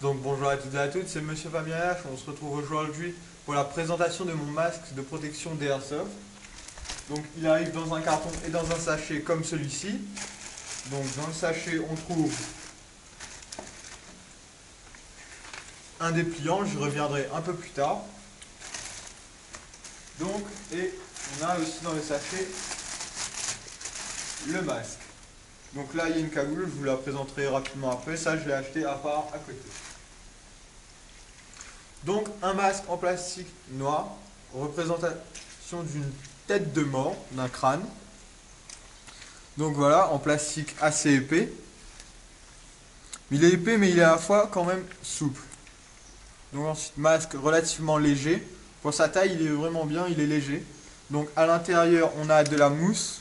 Donc bonjour à toutes et à tous, c'est Monsieur Fabien H. On se retrouve aujourd'hui pour la présentation de mon masque de protection d'Airsoft. Donc il arrive dans un carton et dans un sachet comme celui-ci. Donc dans le sachet on trouve un dépliant, j'y reviendrai un peu plus tard. Donc et on a aussi dans le sachet le masque. Donc là il y a une cagoule, je vous la présenterai rapidement après, ça je l'ai acheté à part à côté. Donc un masque en plastique noir, représentation d'une tête de mort, d'un crâne. Donc voilà, en plastique assez épais. Il est épais mais il est à la fois quand même souple. Donc ensuite, masque relativement léger. Pour sa taille, il est vraiment bien, il est léger. Donc à l'intérieur, on a de la mousse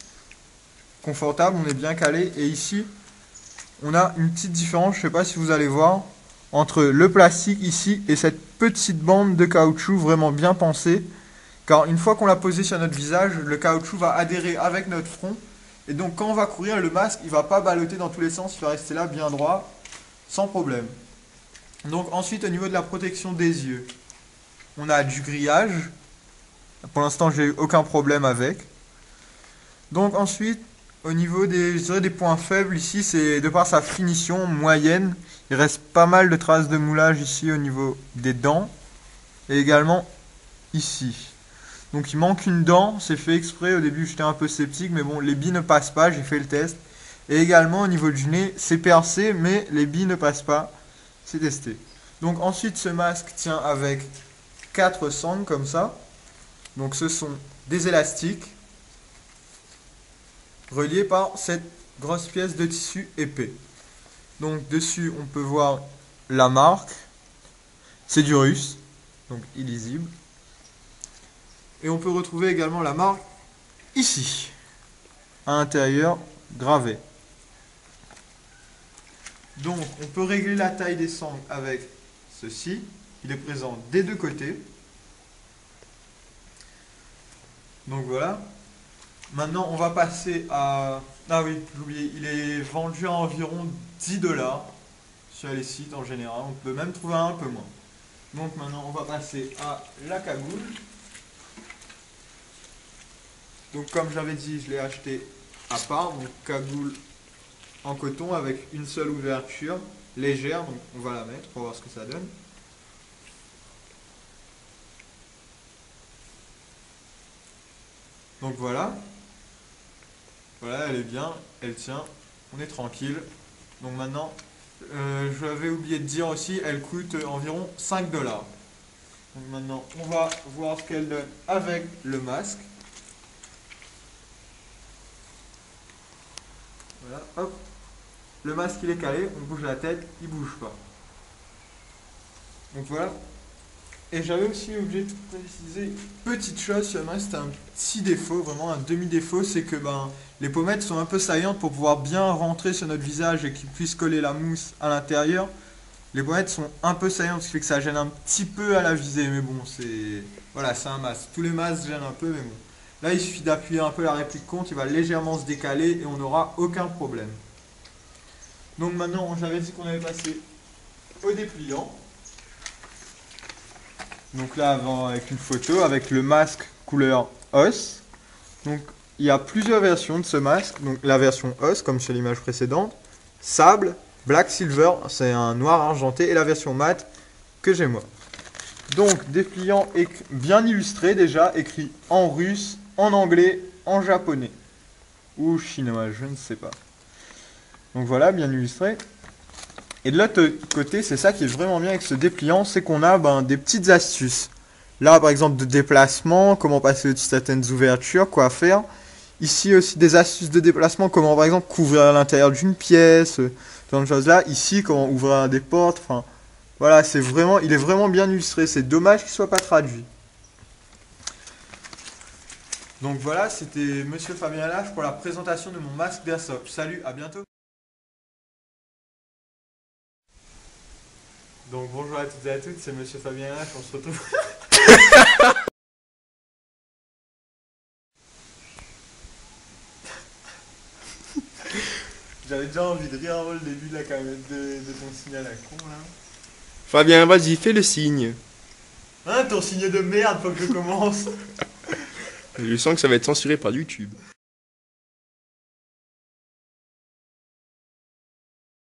confortable, on est bien calé. Et ici, on a une petite différence, je ne sais pas si vous allez voir, entre le plastique ici et cette petite bande de caoutchouc vraiment bien pensée. Car une fois qu'on l'a posé sur notre visage, le caoutchouc va adhérer avec notre front. Et donc quand on va courir, le masque, il ne va pas balloter dans tous les sens, il va rester là bien droit, sans problème. Donc ensuite, au niveau de la protection des yeux, on a du grillage. Pour l'instant, j'ai eu aucun problème avec. Donc ensuite, au niveau des, je dirais des points faibles, ici, c'est de par sa finition moyenne, il reste pas mal de traces de moulage ici au niveau des dents. Et également ici. Donc il manque une dent, c'est fait exprès, au début j'étais un peu sceptique, mais bon, les billes ne passent pas, j'ai fait le test. Et également au niveau du nez, c'est percé, mais les billes ne passent pas, c'est testé. Donc ensuite ce masque tient avec 4 sangles comme ça. Donc ce sont des élastiques reliés par cette grosse pièce de tissu épais. Donc dessus on peut voir la marque, c'est du russe, donc illisible. Et on peut retrouver également la marque ici, à l'intérieur, gravé. Donc, on peut régler la taille des sangles avec ceci. Il est présent des deux côtés. Donc voilà. Maintenant, on va passer à... Ah oui, j'ai oublié. Il est vendu à environ 10 dollars sur les sites en général. On peut même trouver un peu moins. Donc maintenant, on va passer à la cagoule. Donc comme j'avais dit, je l'ai acheté à part. Donc cagoule en coton avec une seule ouverture légère, donc on va la mettre pour voir ce que ça donne. Donc voilà, voilà, elle est bien, elle tient, on est tranquille. Donc maintenant, je l'avais oublié de dire aussi, elle coûte environ 5 dollars. Donc maintenant, on va voir ce qu'elle donne avec le masque. Voilà, hop, le masque il est calé, on bouge la tête, il bouge pas. Donc voilà. Et j'avais aussi oublié de préciser une petite chose sur le masque, c'est un petit défaut, vraiment un demi-défaut, c'est que les pommettes sont un peu saillantes pour pouvoir bien rentrer sur notre visage et qu'ils puissent coller la mousse à l'intérieur. Les pommettes sont un peu saillantes, ce qui fait que ça gêne un petit peu à la visée, mais bon, c'est... Voilà, c'est un masque. Tous les masques gênent un peu, mais bon. Là, il suffit d'appuyer un peu la réplique contre, il va légèrement se décaler et on n'aura aucun problème. Donc maintenant, j'avais dit qu'on avait passé au dépliant. Donc là, avant, avec une photo, avec le masque couleur os. Donc, il y a plusieurs versions de ce masque. Donc, la version os, comme sur l'image précédente. Sable, black silver, c'est un noir argenté. Et la version mat, que j'ai moi. Donc, dépliant bien illustré déjà, écrit en russe, en anglais, en japonais. Ou chinois, je ne sais pas. Donc voilà, bien illustré. Et de l'autre côté, c'est ça qui est vraiment bien avec ce dépliant, c'est qu'on a des petites astuces. Là, par exemple, de déplacement, comment passer au-dessus de certaines ouvertures, quoi faire. Ici aussi des astuces de déplacement, comment par exemple couvrir l'intérieur d'une pièce, ce genre de choses-là. Ici, comment ouvrir des portes. Enfin, voilà, c'est vraiment, il est vraiment bien illustré. C'est dommage qu'il ne soit pas traduit. Donc voilà, c'était Monsieur Fabien Lage pour la présentation de mon masque d'Airsoft. Salut, à bientôt. Donc bonjour à toutes et à tous, c'est Monsieur Fabien Lage, on se retrouve. J'avais déjà envie de rire avant le début de la de ton signal à con là. Fabien, vas-y, fais le signe. Hein, ton signe de merde, faut que je commence. Je sens que ça va être censuré par YouTube.